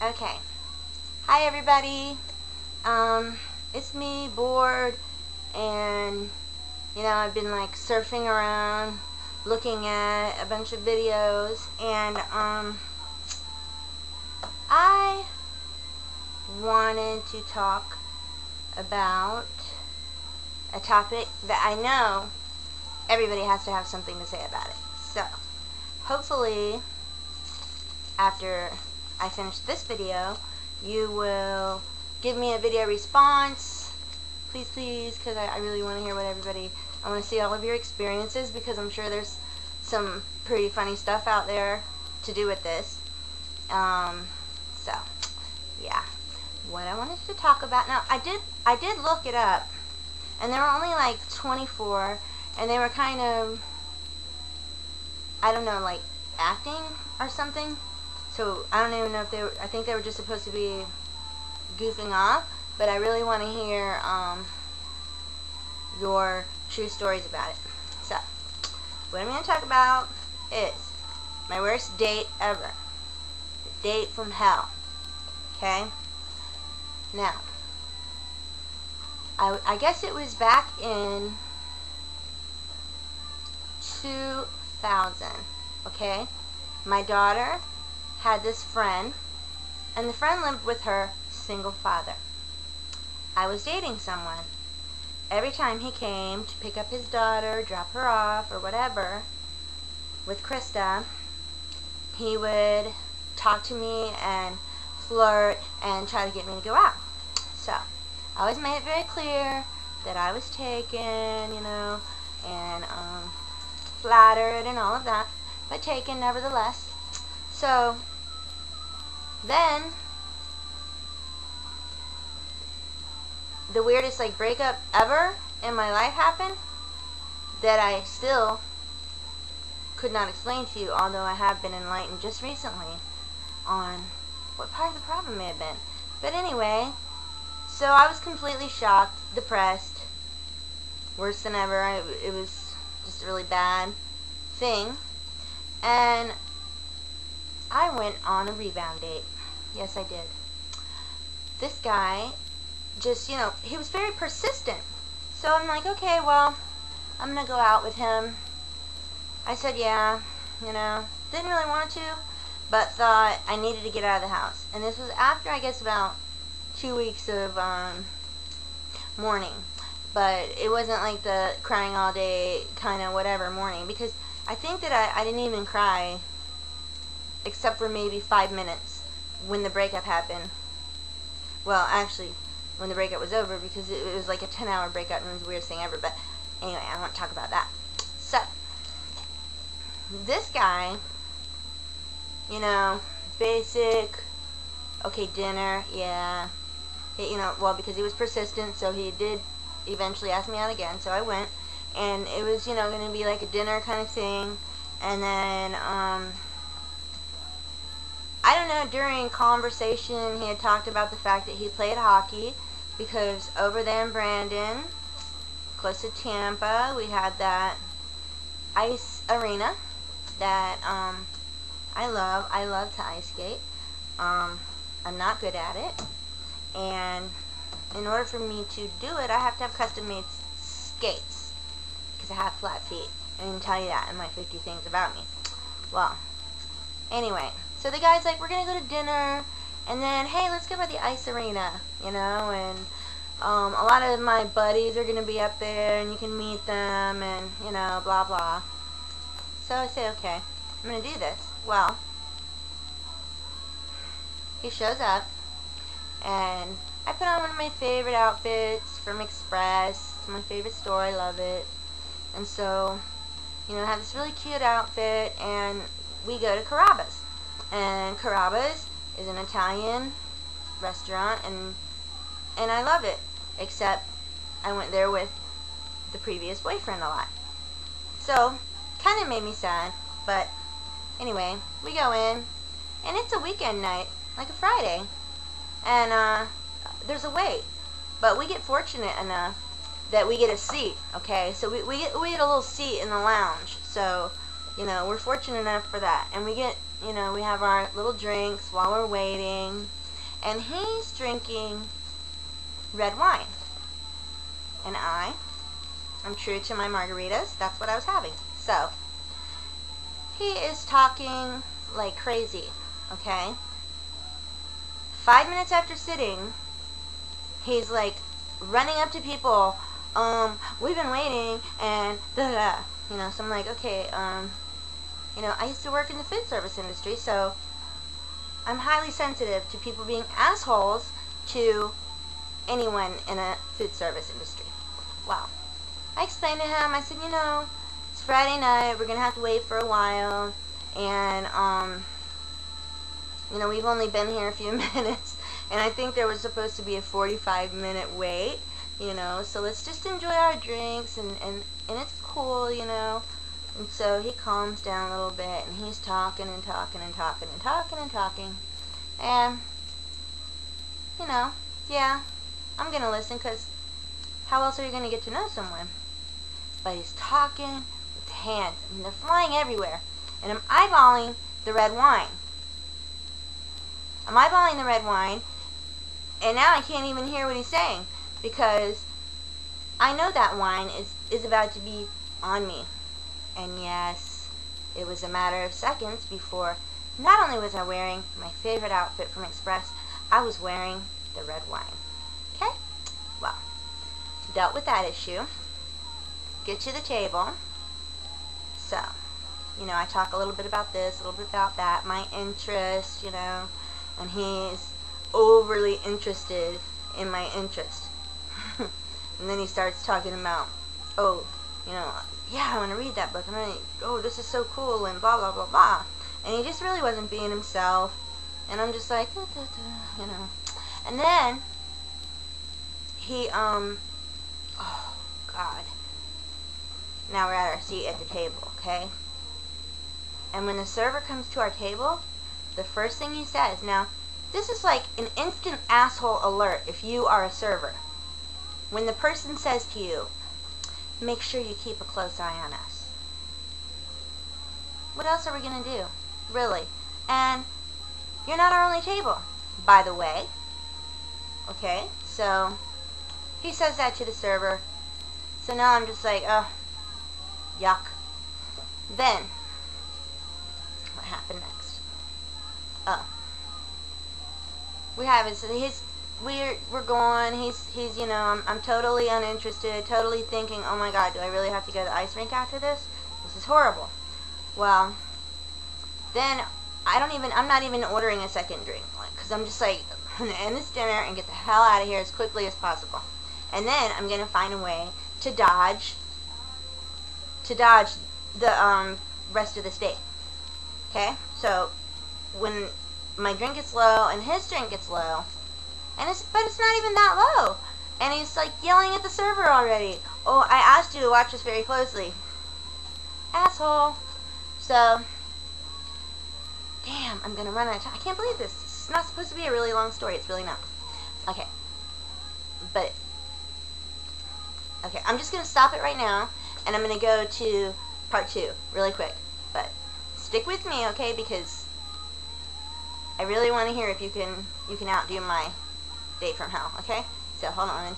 Okay. Hi everybody. It's me, bored, and I've been like surfing around, looking at a bunch of videos, and I wanted to talk about a topic that I know everybody has to have something to say about it. So, hopefully, after I finish this video, you will give me a video response, please, because I really want to hear what I want to see all of your experiences, because I'm sure there's some pretty funny stuff out there to do with this. So, yeah, what I wanted to talk about, now, I did look it up, and there were only like 24, and they were kind of, I don't know, like acting or something. So I don't even know if they were, I think they were just supposed to be goofing off, but I really want to hear your true stories about it. So, what I'm going to talk about is my worst date ever. The date from hell. Okay? Now, I guess it was back in 2000. Okay? My daughter had this friend, and the friend lived with her single father. I was dating someone. Every time he came to pick up his daughter, drop her off, or whatever, with Krista, he would talk to me and flirt and try to get me to go out. So, I always made it very clear that I was taken, and flattered and all of that, but taken nevertheless. So, then, the weirdest breakup ever in my life happened that I still could not explain to you, although I have been enlightened just recently on what part of the problem may have been. But anyway, so I was completely shocked, depressed, worse than ever. It was just a really bad thing. And I went on a rebound date. Yes, I did. This guy just, he was very persistent. So I'm like, okay, well, I'm going to go out with him. I said, yeah, didn't really want to, but thought I needed to get out of the house. And this was after, I guess, about 2 weeks of mourning. But it wasn't like the crying all day kind of whatever mourning, because I think that I didn't even cry except for maybe 5 minutes when the breakup happened. Well, actually, when the breakup was over, because it was like a 10-hour breakup, and it was the weirdest thing ever. But anyway, I don't want to talk about that. So, this guy, basic, okay, dinner, yeah. Well, because he was persistent, so he did eventually ask me out again, so I went. And it was, going to be like a dinner kind of thing. And then, I don't know, during conversation, he had talked about the fact that he played hockey, because over there in Brandon, close to Tampa, we had that ice arena that I love. I love to ice skate. I'm not good at it, and in order for me to do it, I have to have custom-made skates, because I have flat feet. I didn't tell you that in my 50 things about me. Well, anyway, so the guy's like, we're going to go to dinner, and then, hey, let's go by the ice arena, and a lot of my buddies are going to be up there, and you can meet them, and, blah, blah. So I say, okay, I'm going to do this. Well, he shows up, and I put on one of my favorite outfits from Express. It's my favorite store. I love it. And so, I have this really cute outfit, and we go to Carrabba's. And Carrabba's is an Italian restaurant, and I love it. Except I went there with the previous boyfriend a lot. So, kind of made me sad. But anyway, we go in, and it's a weekend night, like a Friday. And there's a wait. But we get fortunate enough that we get a seat, okay? So we get a little seat in the lounge. So, we're fortunate enough for that. And we get you know, we have our little drinks while we're waiting, and he's drinking red wine. And I'm true to my margaritas. That's what I was having. So, he is talking like crazy, okay? 5 minutes after sitting, he's like running up to people, we've been waiting, and da-da-da. You know, so I'm like, okay, you know, I used to work in the food service industry, so I'm highly sensitive to people being assholes to anyone in a food service industry. Wow. I explained to him, I said, you know, it's Friday night, we're going to have to wait for a while, and, you know, we've only been here a few minutes, and I think there was supposed to be a 45-minute wait, you know, so let's just enjoy our drinks, and it's cool, you know. And so he calms down a little bit, and he's talking and talking and talking and talking and talking, and, you know, yeah, I'm going to listen, because how else are you going to get to know someone? But he's talking with the hands. I mean, they're flying everywhere. And I'm eyeballing the red wine. I'm eyeballing the red wine, and now I can't even hear what he's saying, because I know that wine is about to be on me. And yes, it was a matter of seconds before not only was I wearing my favorite outfit from Express, I was wearing the red wine. Okay? Well, dealt with that issue. Get to the table. So, you know, I talk a little bit about this, a little bit about that, my interest, you know, and he's overly interested in my interest. And then he starts talking about, oh, you know, yeah, I want to read that book. Oh, this is so cool, and blah, blah, blah, blah. And he just really wasn't being himself. And I'm just like, da, da, da, you know. And then he, oh, God. Now we're at our seat at the table, okay? And when the server comes to our table, the first thing he says, now, this is like an instant asshole alert if you are a server. When the person says to you, make sure you keep a close eye on us. What else are we going to do? Really? And you're not our only table, by the way. Okay? So, he says that to the server. So now I'm just like, oh, yuck. Then, what happened next? Oh. We have we're going, he's, you know, I'm totally uninterested, totally thinking, oh my God, do I really have to go to the ice rink after this? This is horrible. Well, then, I'm not even ordering a second drink, because I'm just like, I'm going to end this dinner and get the hell out of here as quickly as possible. And then I'm going to find a way to dodge the rest of the stay. Okay? So, when my drink gets low and his drink gets low, but it's not even that low. And he's like yelling at the server already. Oh, I asked you to watch this very closely. Asshole. So, damn, I'm going to run out of time. I can't believe this. This is not supposed to be a really long story. It's really not. Okay. But, okay, I'm just going to stop it right now, and I'm going to go to part 2 really quick. But stick with me, okay, because I really want to hear if you can outdo my date from hell, okay? So, hold on.